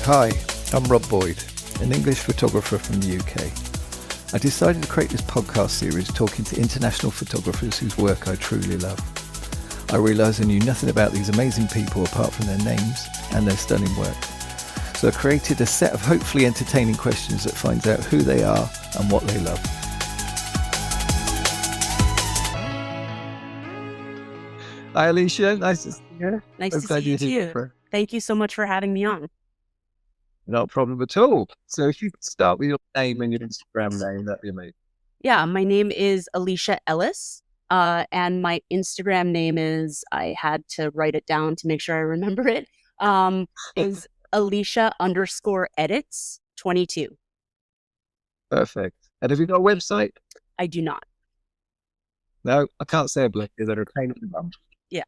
Hi, I'm Rob Boyd, an English photographer from the UK. I decided to create this podcast series talking to international photographers whose work I truly love. I realised I knew nothing about these amazing people apart from their names and their stunning work. So I created a set of hopefully entertaining questions that finds out who they are and what they love. Hi Alicia, nice to see you. Nice to see you too. Thank you so much for having me on. No problem at all. So if you could start with your name and your Instagram name, that'd be amazing. Yeah, my name is Alicia Ellis. And my Instagram name is, I had to write it down to make sure I remember it, is Alicia_edits 22. Perfect. And have you got a website? I do not. No, I can't say a black because they're a pain in the bum. Yeah.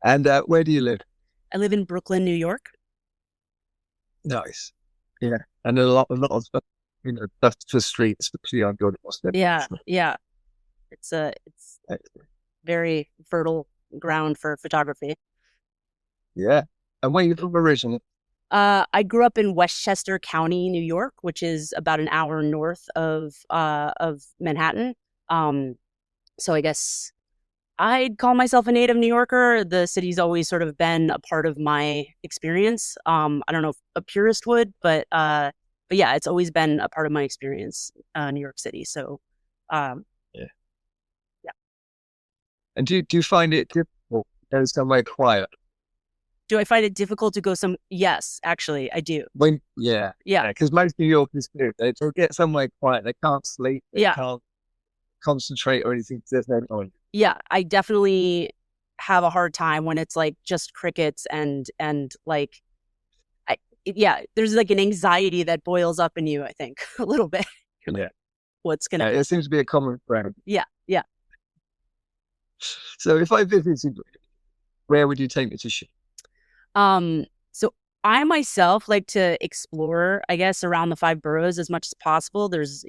And where do you live? I live in Brooklyn, New York. Nice. Yeah. And a lot of stuff, stuff for streets, especially on your doorstep. Yeah. It's very fertile ground for photography. Yeah. And where are you from originally? I grew up in Westchester County, New York, which is about an hour north of Manhattan. So I guess I'd call myself a native New Yorker. The city's always sort of been a part of my experience. I don't know if a purist would, but yeah, it's always been a part of my experience, New York City. So, yeah. And do you find it difficult to go somewhere quiet? Do I find it difficult to go Yes, actually, I do. Yeah. Because most New Yorkers do. They get somewhere quiet. They can't sleep. They can't concentrate or anything. There's no noise. Yeah, I definitely have a hard time when it's like just crickets and like, there's like an anxiety that boils up in you, I think, a little bit. Yeah. What's gonna? It seems to be a common thread. Yeah. So if I visited, where would you take me to shoot? So I myself like to explore, I guess, around the 5 boroughs as much as possible. There's,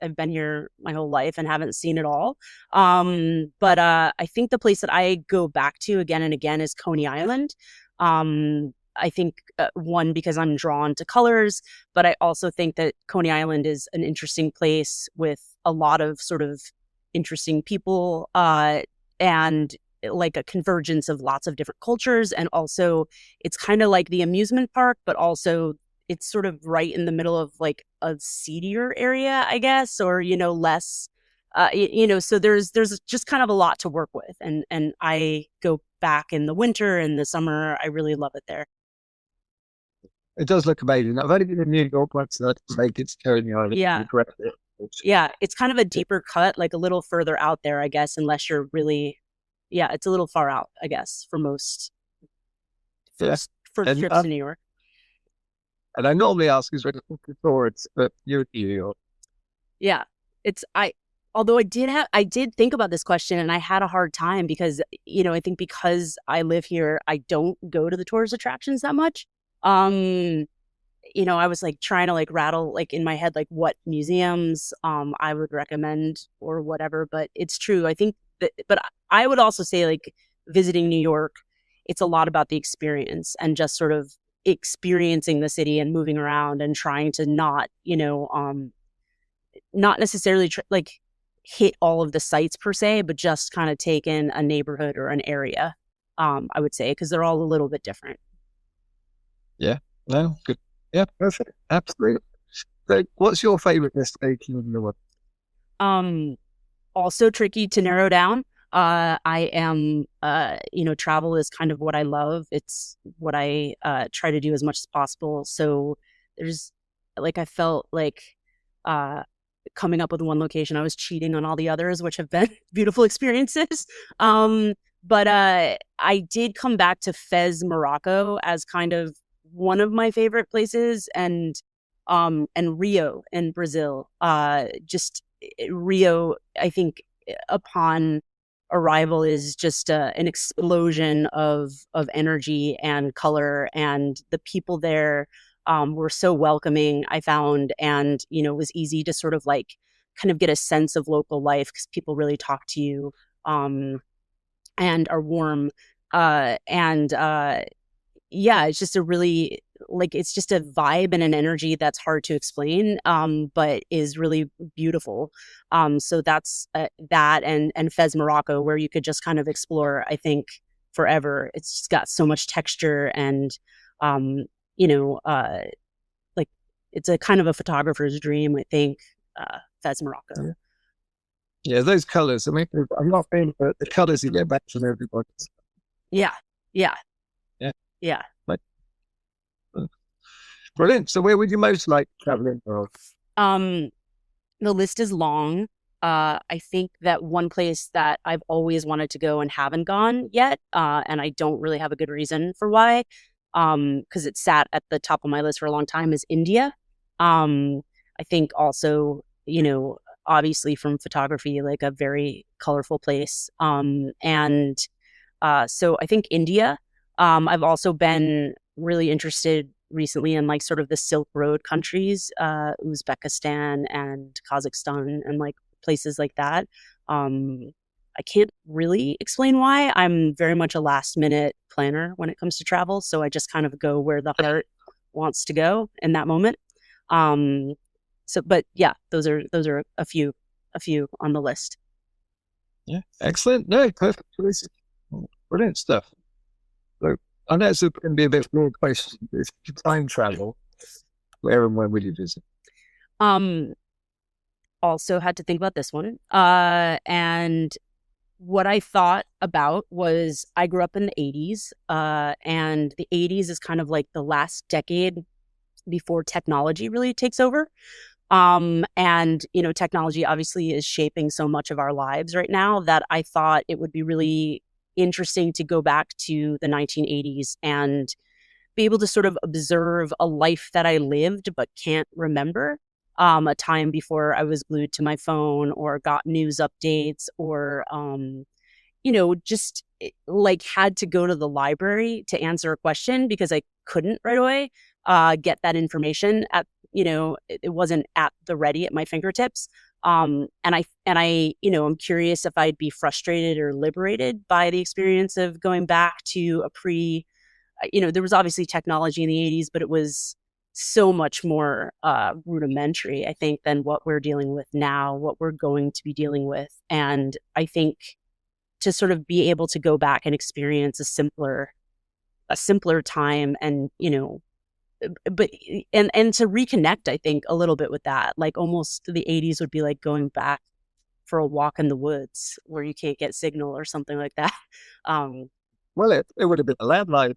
I've been here my whole life and haven't seen it all. But I think the place that I go back to again and again is Coney Island. I think one, because I'm drawn to colors, but I also think that Coney Island is an interesting place with a lot of sort of interesting people, and like a convergence of lots of different cultures. And also it's kind of like the amusement park, but also it's sort of right in the middle of like a seedier area, I guess, or, less, so there's just kind of a lot to work with. And I go back in the winter and the summer. I really love it there. It does look amazing. I've only been in New York once, so I make it to Coney Island. Yeah. Yeah. It's kind of a deeper cut, like a little further out there, I guess, unless you're really, it's a little far out, I guess, for most trips to New York. And I normally ask is ready for it, but you're in New York. Yeah, although I did think about this question and I had a hard time because, I think because I live here, I don't go to the tourist attractions that much. I was like trying to like rattle like in my head, like what museums, I would recommend or whatever, but it's true. I think but I would also say like visiting New York, it's a lot about the experience and just sort of experiencing the city and moving around and trying to not necessarily like hit all of the sites per se, but just kind of take in a neighborhood or an area, I would say, because they're all a little bit different. Yeah, no, good. Yeah, perfect. Absolutely. So what's your favorite destination in the world? Also tricky to narrow down. I am, travel is kind of what I love. It's what I try to do as much as possible. So there's like, I felt like coming up with one location, I was cheating on all the others, which have been beautiful experiences. But I did come back to Fez, Morocco as kind of one of my favorite places, and Rio in Brazil. Just Rio, I think upon arrival is just an explosion of energy and color, and the people there were so welcoming, I found, and it was easy to sort of like kind of get a sense of local life because people really talk to you and are warm. And yeah, it's just a really like it's just a vibe and an energy that's hard to explain, but is really beautiful. So that's that and Fez, Morocco, where you could just kind of explore, I think, forever. It's just got so much texture and, um, you know, like it's a kind of a photographer's dream, I think. Fez, Morocco. Yeah. Yeah, those colours. I mean, I'm not feeling the colours you get back from everybody. Yeah, yeah, Yeah, yeah. like brilliant. So, where would you most like traveling? Um, the list is long. I think that one place that I've always wanted to go and haven't gone yet, and I don't really have a good reason for why, because it sat at the top of my list for a long time, is India. I think also, obviously from photography, like a very colorful place. And so I think India. I've also been really interested recently in like sort of the Silk Road countries, Uzbekistan and Kazakhstan and like places like that. I can't really explain why. I'm very much a last minute planner when it comes to travel. So I just kind of go where the heart wants to go in that moment. Um, but yeah, those are a few on the list. Yeah, excellent. No, perfect choices. Brilliant stuff. So, I know it's going to be a bit broad question. If you time travel, where and when would you visit? Um, Also had to think about this one. And what I thought about was I grew up in the 80s, and the 80s is kind of like the last decade before technology really takes over. And, technology obviously is shaping so much of our lives right now that I thought it would be really interesting to go back to the 1980s and be able to sort of observe a life that I lived but can't remember. A time before I was glued to my phone or got news updates or, just like had to go to the library to answer a question because I couldn't right away get that information it wasn't at the ready at my fingertips. And I, I'm curious if I'd be frustrated or liberated by the experience of going back to a there was obviously technology in the 80s, but it was so much more rudimentary, I think, than what we're dealing with now, what we're going to be dealing with. And I think to sort of be able to go back and experience a simpler time and, but and to reconnect, I think, a little bit with that. Like almost the 80s would be like going back for a walk in the woods where you can't get signal or something like that. Um, Well, it would have been a landline.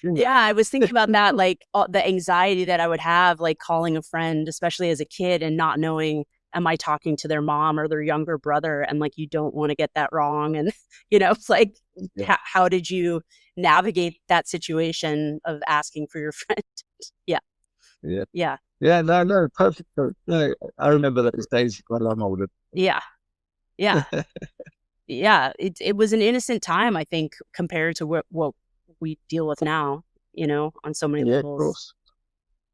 Yeah, I was thinking about that, like the anxiety that I would have, like calling a friend, especially as a kid, and not knowing, am I talking to their mom or their younger brother? And like, you don't want to get that wrong. And, it's like, Yeah, how did you navigate that situation of asking for your friend? Yeah. yeah, Yeah. yeah. No, no, perfect. No, I remember those days when I'm older. Yeah. Yeah. Yeah. It was an innocent time, I think, compared to what we deal with now, on so many Yeah, of levels. course.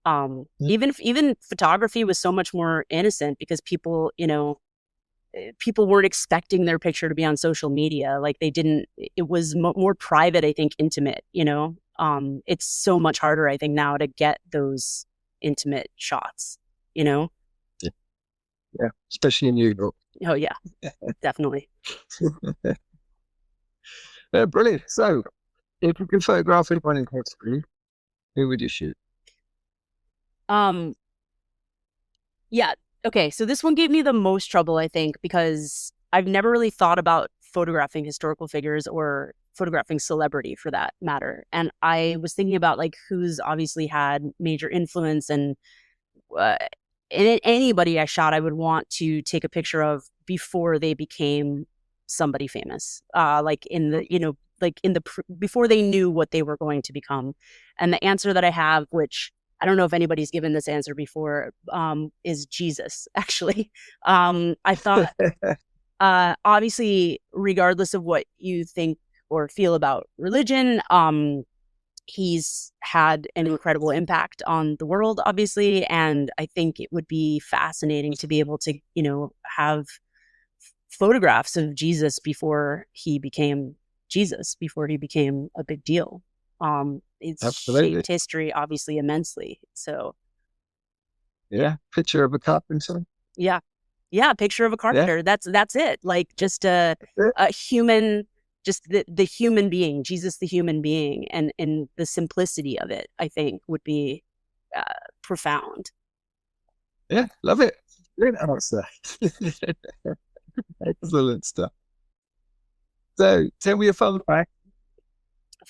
Yeah, Even photography was so much more innocent because people weren't expecting their picture to be on social media. Like they didn't. It was more private, I think, intimate. It's so much harder, I think, now to get those intimate shots. yeah, yeah. Especially in New York. Oh yeah, definitely. Brilliant. So, if you could photograph anyone in history, who would you shoot? Um, Yeah. Okay. So this one gave me the most trouble, I think, because I've never really thought about photographing historical figures or photographing celebrity for that matter. And I was thinking about like who's obviously had major influence uh, and anybody I shot, I would want to take a picture of before they became somebody famous. Like in the, like in the, before they knew what they were going to become. And the answer that I have, which I don't know if anybody's given this answer before, is Jesus, actually. I thought, obviously, regardless of what you think or feel about religion, he's had an incredible impact on the world, obviously. And I think it would be fascinating to be able to, have photographs of Jesus before he became Jesus, before he became a big deal. it's Absolutely. shaped history obviously immensely. So Yeah. Picture of a carpenter. yeah. Yeah, picture of a Yeah. carpenter. That's it. Like just a human, just the human being, Jesus the human being, and the simplicity of it, I think, would be uh, profound. Yeah. Love it. Great answer. Excellent stuff. So tell me a fun fact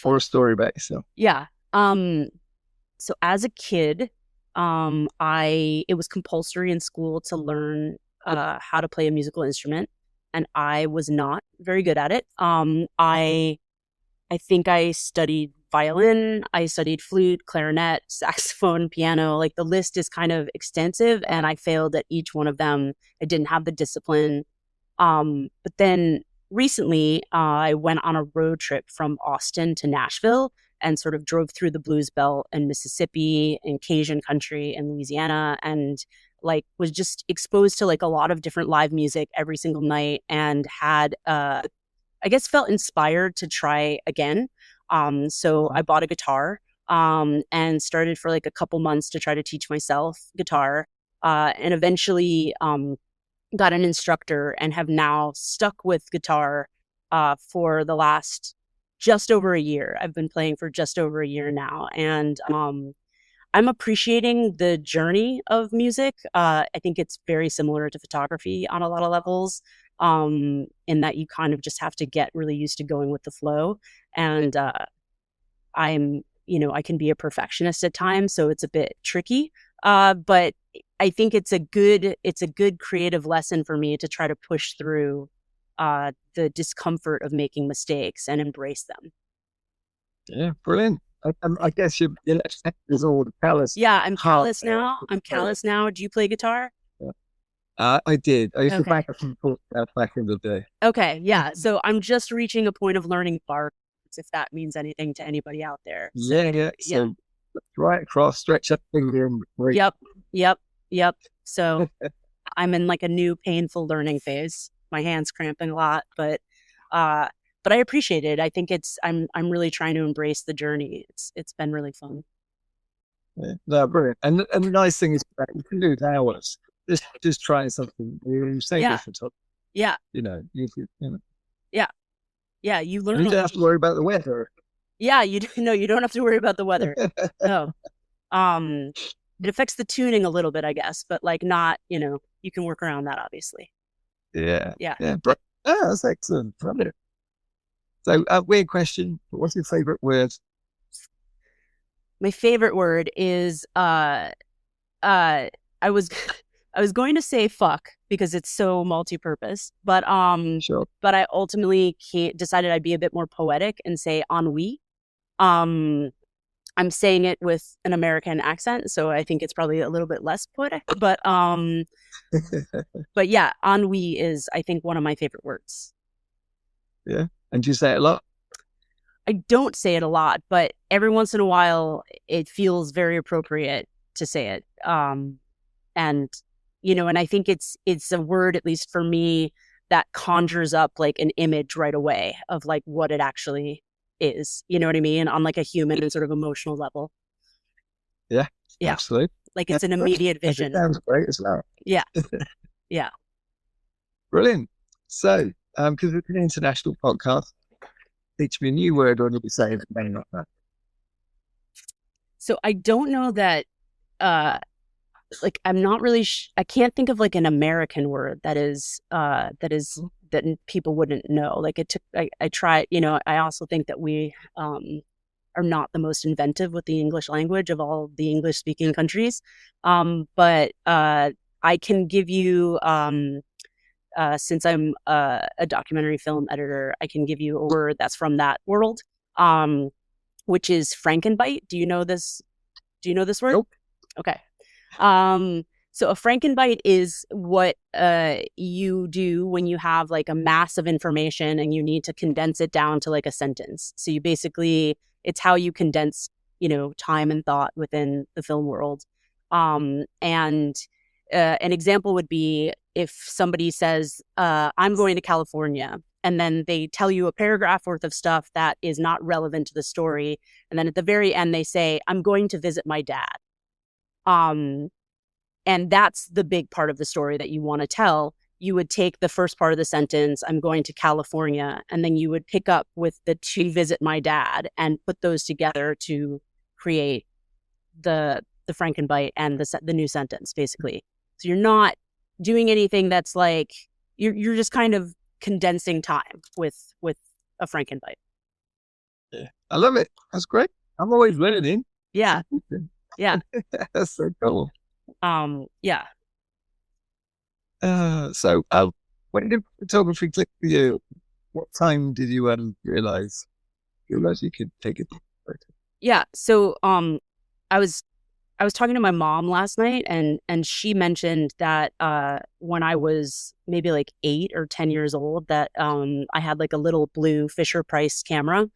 or a story about yourself. Yeah. So as a kid, I it was compulsory in school to learn how to play a musical instrument, and I was not very good at it. I think I studied violin, I studied flute, clarinet, saxophone, piano. Like the list is kind of extensive, and I failed at each one of them. I didn't have the discipline. But then recently, I went on a road trip from Austin to Nashville and sort of drove through the Blues Belt and Mississippi and Cajun country and Louisiana, and like was just exposed to like a lot of different live music every single night, and had I guess felt inspired to try again. So I bought a guitar and started for like a couple months to try to teach myself guitar, and eventually got an instructor and have now stuck with guitar for the last just over a year. I've been playing for just over a year now, and I'm appreciating the journey of music. I think it's very similar to photography on a lot of levels, in that you kind of just have to get really used to going with the flow. And I can be a perfectionist at times, so it's a bit tricky. But I think it's a good creative lesson for me to try to push through the discomfort of making mistakes and embrace them. Yeah, brilliant. I guess your left hand is all the callous Yeah, I'm heart callous there. now. I'm callous now. Do you play guitar? Yeah. I did. I used to Okay. back up and forth back in the day. Okay, yeah. So I'm just reaching a point of learning bar chords, if that means anything to anybody out there. So, Yeah, yeah. yeah. So right across, stretch up finger and break. Yep. Yep. Yep. So I'm in like a new painful learning phase. My hands cramping a lot, uh but I appreciate it. I think I'm really trying to embrace the journey. It's been really fun. Yeah. No, brilliant. And the nice thing is that you can do it hours. Just trying something. You say Yeah. this for top, Yeah. you know, Yeah. Yeah. You learn and you a don't have to lot. worry about the weather. Yeah, you don't have to worry about the weather. No. Um it affects the tuning a little bit, I guess, but like not, you can work around that obviously. Yeah, Yeah. yeah. That's excellent. Brilliant. So, weird question. But what's your favorite word? My favorite word is I was I was going to say fuck because it's so multi-purpose, Sure. but I ultimately decided I'd be a bit more poetic and say ennui. Um I'm saying it with an American accent, so I think it's probably a little bit less poetic, but yeah, ennui is I think one of my favorite words. Yeah. And do you say it a lot? I don't say it a lot, but every once in a while it feels very appropriate to say it. And and I think it's a word, at least for me, that conjures up like an image right away of like what it actually is. You know what I mean? On like a human and sort of emotional level. Yeah, Yeah. absolutely. Like Yeah, it's an great. immediate And it vision. sounds great as well. Yeah. Yeah. Brilliant. So, because it's an international podcast, teach me a new word or you'll be saying it may not know. So I don't know that uh like I'm not really I can't think of like an American word that people wouldn't know. Like it took I try, I also think that we are not the most inventive with the English language of all the English speaking countries. But I can give you since I'm a documentary film editor, I can give you a word that's from that world, which is Frankenbite. Do you know this word? Nope. Okay. So a Frankenbite is what you do when you have like a mass of information and you need to condense it down to like a sentence. So you basically, it's how you condense, time and thought within the film world. And an example would be if somebody says, I'm going to California. and then they tell you a paragraph worth of stuff that is not relevant to the story. And then at the very end, they say, I'm going to visit my dad. And that's the big part of the story that you want to tell. You would take the first part of the sentence, I'm going to California, and then you would pick up with the to visit my dad and put those together to create the Frankenbite and the new sentence, basically. So you're not doing anything that's like, you're just kind of condensing time with a Frankenbite. Yeah, I love it. That's great. I'm always learning. Yeah. Yeah. That's so cool. Yeah. So when did photography click for you? What time did you realize you could take it? Yeah. So I was talking to my mom last night, and she mentioned that when I was maybe like 8 or 10 years old, that I had like a little blue Fisher-Price camera,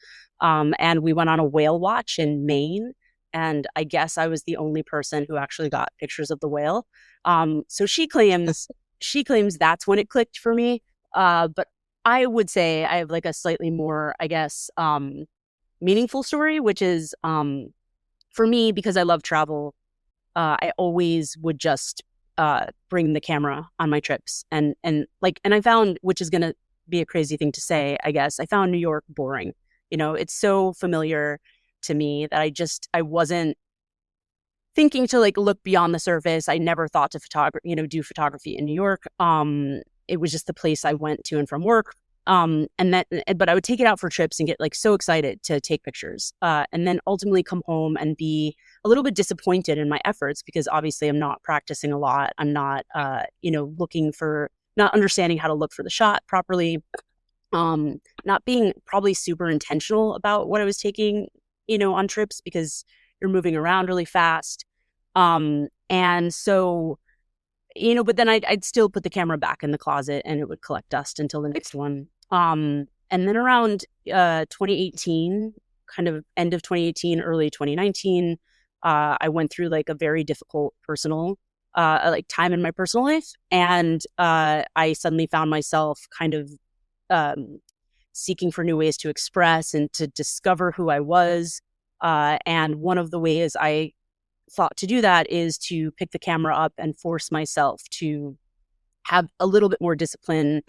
and we went on a whale watch in Maine, and I guess I was the only person who actually got pictures of the whale. So she claims that's when it clicked for me. But I would say I have like a slightly more, I guess, meaningful story, which is for me, because I love travel, I always would just bring the camera on my trips, and I found, which is gonna be a crazy thing to say, I guess, I found New York boring. It's so familiar to me that I wasn't thinking to like look beyond the surface. I never thought to do photography in New York. It was just the place I went to and from work. But I would take it out for trips and get like so excited to take pictures, and then ultimately come home and be a little bit disappointed in my efforts, because obviously I'm not practicing a lot. I'm not, not understanding how to look for the shot properly. Not being probably super intentional about what I was taking, on trips, because you're moving around really fast. And so, but then I'd still put the camera back in the closet and it would collect dust until the next one. And then around 2018, kind of end of 2018, early 2019, I went through like a very difficult personal like time in my personal life. And I suddenly found myself kind of seeking for new ways to express and to discover who I was. And one of the ways I thought to do that is to pick the camera up and force myself to have a little bit more discipline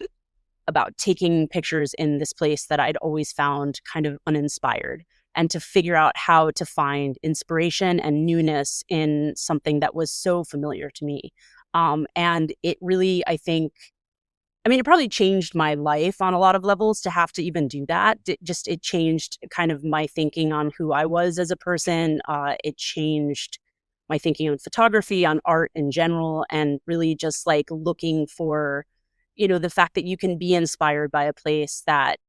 about taking pictures in this place that I'd always found kind of uninspired, and to figure out how to find inspiration and newness in something that was so familiar to me. And it really, it probably changed my life on a lot of levels to have to even do that. It changed kind of my thinking on who I was as a person. It changed my thinking on photography, on art in general, and really just like looking for, the fact that you can be inspired by a place that,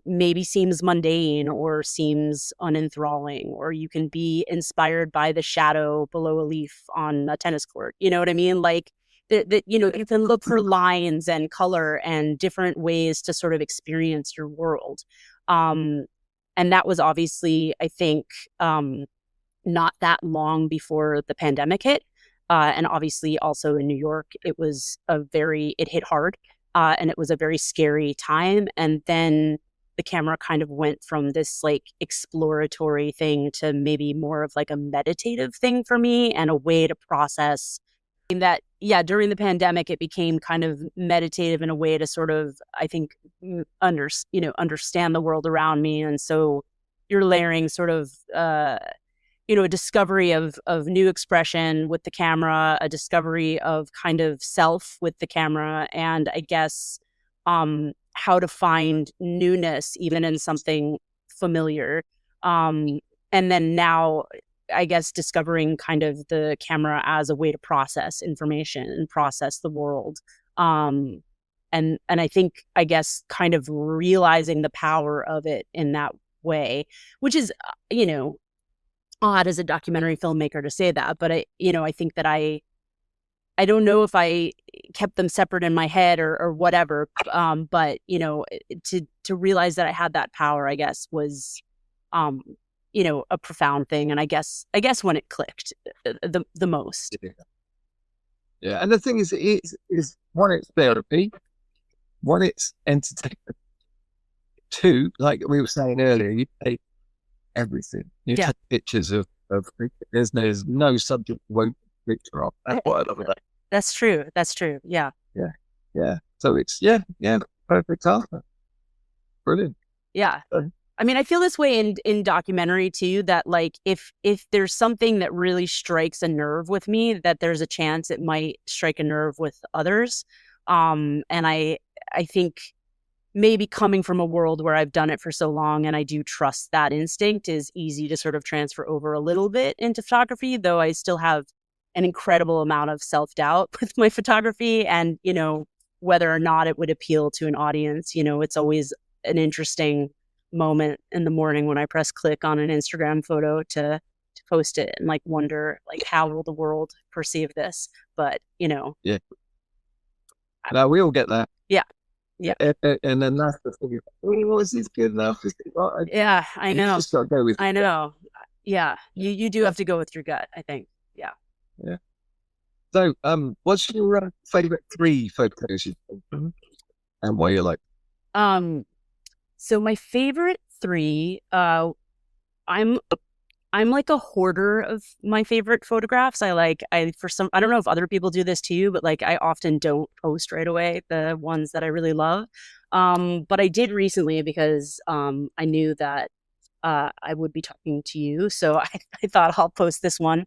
maybe seems mundane or seems unenthralling, or you can be inspired by the shadow below a leaf on a tennis court. You know what I mean? Like, that you can look for lines and color and different ways to sort of experience your world. And that was obviously, I think, not that long before the pandemic hit. And obviously also in New York, it hit hard, and it was a very scary time. And then the camera kind of went from this like exploratory thing to maybe more of like a meditative thing for me, and a way to process that. Yeah, during the pandemic, it became kind of meditative in a way to sort of, I think, understand the world around me. And so you're layering sort of, a discovery of new expression with the camera, a discovery of kind of self with the camera, and I guess how to find newness even in something familiar. And then now, I guess, discovering kind of the camera as a way to process information and process the world. And I think, I guess, kind of realizing the power of it in that way, which is, odd as a documentary filmmaker to say that, but I think that I don't know if I kept them separate in my head or whatever. But to realize that I had that power, I guess, was a profound thing. And I guess when it clicked the most. Yeah. And the thing is one, it's therapy, one, it's entertainment. Two, like we were saying earlier, you take everything. You Yeah. take pictures of there's no subject you won't picture of. That's what I love about it. That's true. That's true. Yeah. Yeah. So it's perfect answer. Brilliant. Yeah. Uh, I mean, I feel this way in documentary too, that like if there's something that really strikes a nerve with me, that there's a chance it might strike a nerve with others. And I think maybe coming from a world where I've done it for so long and I do trust that instinct is easy to sort of transfer over a little bit into photography, though I still have an incredible amount of self-doubt with my photography and, whether or not it would appeal to an audience. It's always an interesting moment in the morning when I press click on an Instagram photo to post it and like wonder like how will the world perceive this? But no, we all get that. Yeah. And then that's the thing. Oh, is this good enough? Yeah, I know. You just got to go with. I know. Yeah, you do have to go with your gut, I think. Yeah. So, what's your favorite 3 photos you've taken, and why you like? So my favorite 3, I'm like a hoarder of my favorite photographs. I don't know if other people do this too, but like I often don't post right away the ones that I really love. But I did recently because I knew that I would be talking to you, so I thought I'll post this one.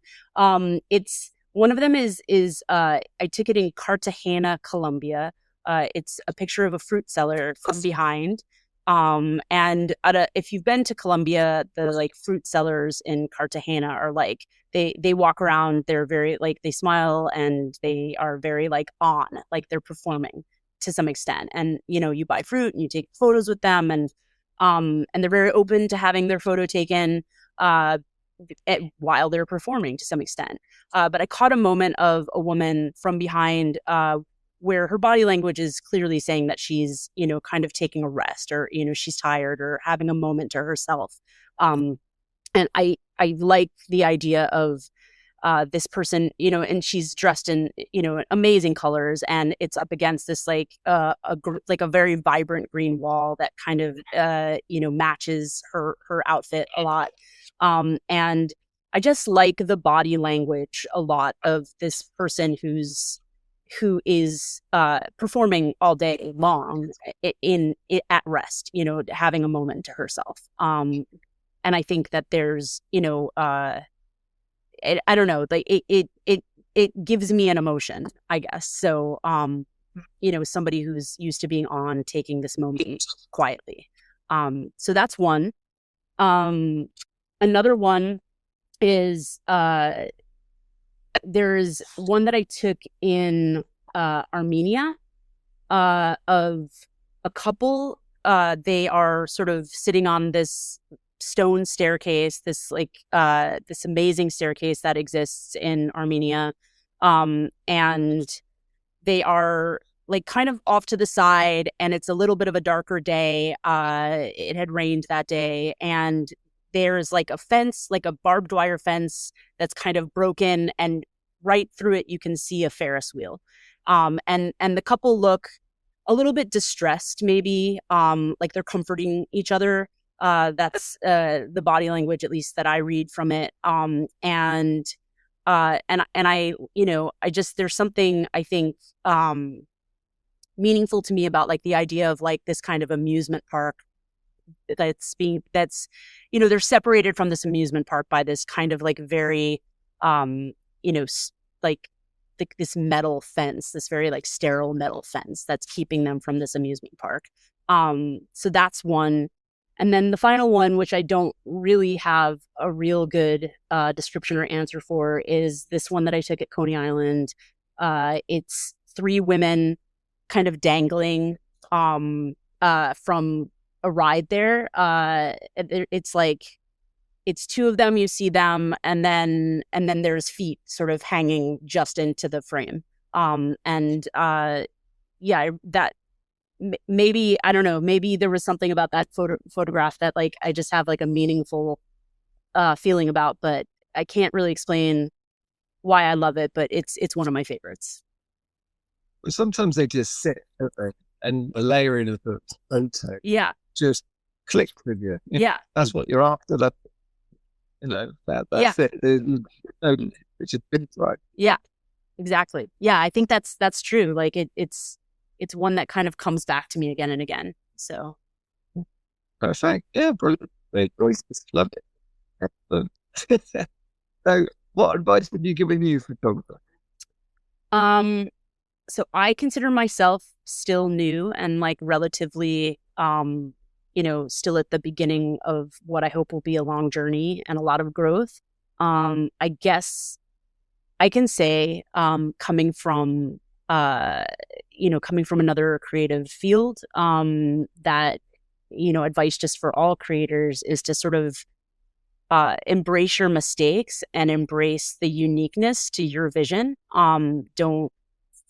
It's one of them is I took it in Cartagena, Colombia. It's a picture of a fruit seller from behind. And if you've been to Colombia, the like fruit sellers in Cartagena are like they walk around, they're very like they smile and they are very like on, like they're performing to some extent. And you buy fruit and you take photos with them, and they're very open to having their photo taken while they're performing to some extent. But I caught a moment of a woman from behind where her body language is clearly saying that she's, kind of taking a rest, or, she's tired or having a moment to herself. And I like the idea of this person, and she's dressed in, amazing colors, and it's up against this like a very vibrant green wall that kind of, matches her outfit a lot. And I just like the body language a lot of this person who is performing all day long at rest, having a moment to herself. And I think that there's, I don't know, like it gives me an emotion, I guess. So, somebody who's used to being on, taking this moment quietly. So that's one. Another one is there's one that I took in Armenia of a couple. They are sort of sitting on this stone staircase, this amazing staircase that exists in Armenia. And they are like kind of off to the side, and it's a little bit of a darker day. It had rained that day, and there's like a fence, like a barbed wire fence that's kind of broken, and right through it you can see a Ferris wheel. And the couple look a little bit distressed, maybe, like they're comforting each other. That's the body language, at least that I read from it. And I, I just, there's something I think meaningful to me about like the idea of like this kind of amusement park that's they're separated from this amusement park by this kind of like very like this metal fence, this very like sterile metal fence that's keeping them from this amusement park. So that's one. And then the final one, which I don't really have a real good description or answer for, is this one that I took at Coney Island. It's 3 women kind of dangling from a ride there. It's like, it's 2 of them, you see them, and then there's feet sort of hanging just into the frame. That maybe, I don't know, maybe there was something about that photograph that like I just have like a meaningful feeling about, but I can't really explain why I love it, but it's one of my favorites. Sometimes they just sit, don't they? and the layering of the photo Yeah. just clicked with you. Yeah. That's what you're after. That, that's it. There's no, which is good, right? Yeah. Exactly. Yeah, I think that's true. Like it's one that kind of comes back to me again and again. So Perfect. Yeah, brilliant. Great choices. Loved it. Excellent. So, what advice would you give a new photographer? so I consider myself still new and like relatively still at the beginning of what I hope will be a long journey and a lot of growth. I guess I can say coming from another creative field, that advice just for all creators is to sort of embrace your mistakes and embrace the uniqueness to your vision. Don't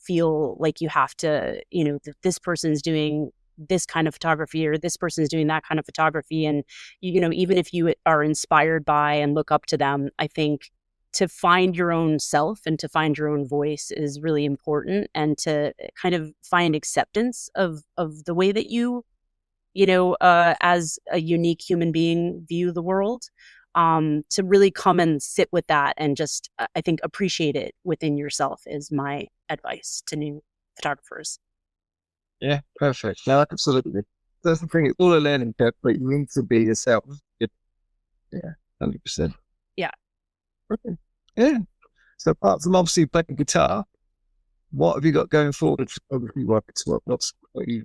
feel like you have to, that this person's doing this kind of photography or this person's doing that kind of photography. And, even if you are inspired by and look up to them, I think to find your own self and to find your own voice is really important, and to kind of find acceptance of the way that you, as a unique human being view the world, to really come and sit with that and just, I think, appreciate it within yourself is my advice to new photographers. Yeah, perfect. No, absolutely. That's the thing. It's all a learning curve, but you need to be yourself. Yeah, 100%. Yeah. Okay. Yeah. So apart from obviously playing guitar, what have you got going forward photography wise? What you?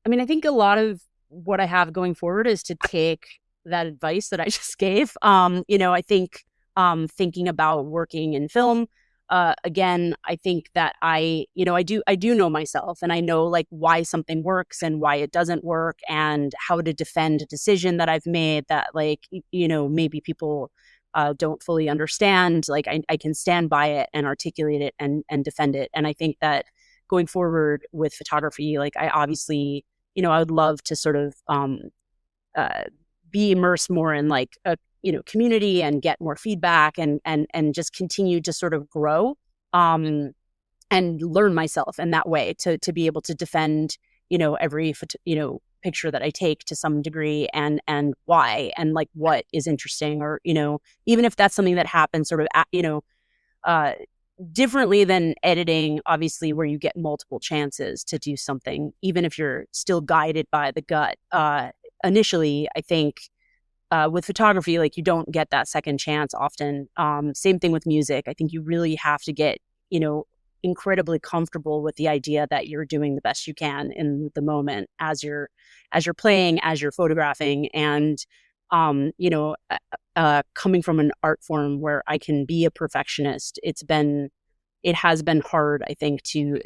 I mean, I think a lot of what I have going forward is to take that advice that I just gave. I think thinking about working in film, again, I think that I do know myself, and I know like why something works and why it doesn't work, and how to defend a decision that I've made that like, maybe people don't fully understand. Like I can stand by it and articulate it and defend it. And I think that going forward with photography, like I obviously, I would love to sort of be immersed more in like a community and get more feedback and just continue to sort of grow and learn myself in that way to be able to defend every picture that I take to some degree, and why, and like what is interesting, or even if that's something that happens sort of differently than editing, obviously, where you get multiple chances to do something, even if you're still guided by the gut. Initially, I think with photography, like you don't get that second chance often. Same thing with music. I think you really have to get, incredibly comfortable with the idea that you're doing the best you can in the moment as you're playing, as you're photographing. And coming from an art form where I can be a perfectionist, it has been hard, I think, to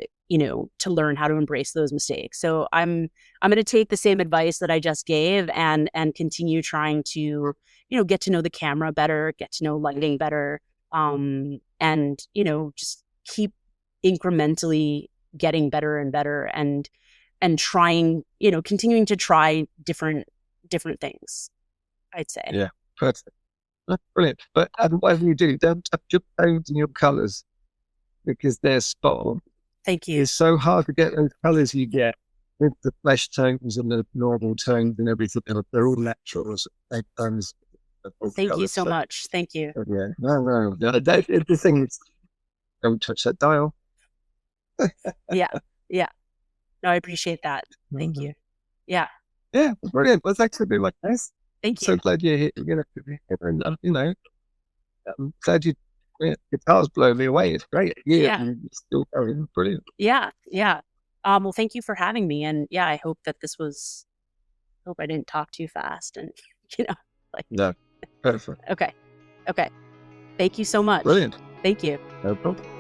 learn how to embrace those mistakes. So I'm going to take the same advice that I just gave and continue trying to, get to know the camera better, get to know lighting better, and, just keep incrementally getting better and better, and trying, continuing to try different things, I'd say. Yeah, perfect. That's brilliant. But whatever you do, don't touch your tones and your colours, because they're spot on. Thank you. It's so hard to get those colours you get with the flesh tones and the normal tones and everything. They're all natural tones. Thank you so much. Thank you. Yeah, no. The thing is, don't touch that dial. Yeah. No, I appreciate that. Thank you. Yeah. Yeah, brilliant. Well, thanks for being like this. Thank you. So glad you're here. And I'm glad you. Guitars blow me away. It's great. Yeah. And it's still going brilliant. Yeah. Well, thank you for having me. And yeah, I hope that hope I didn't talk too fast and, No, perfect. Okay. Thank you so much. Brilliant. Thank you. No problem.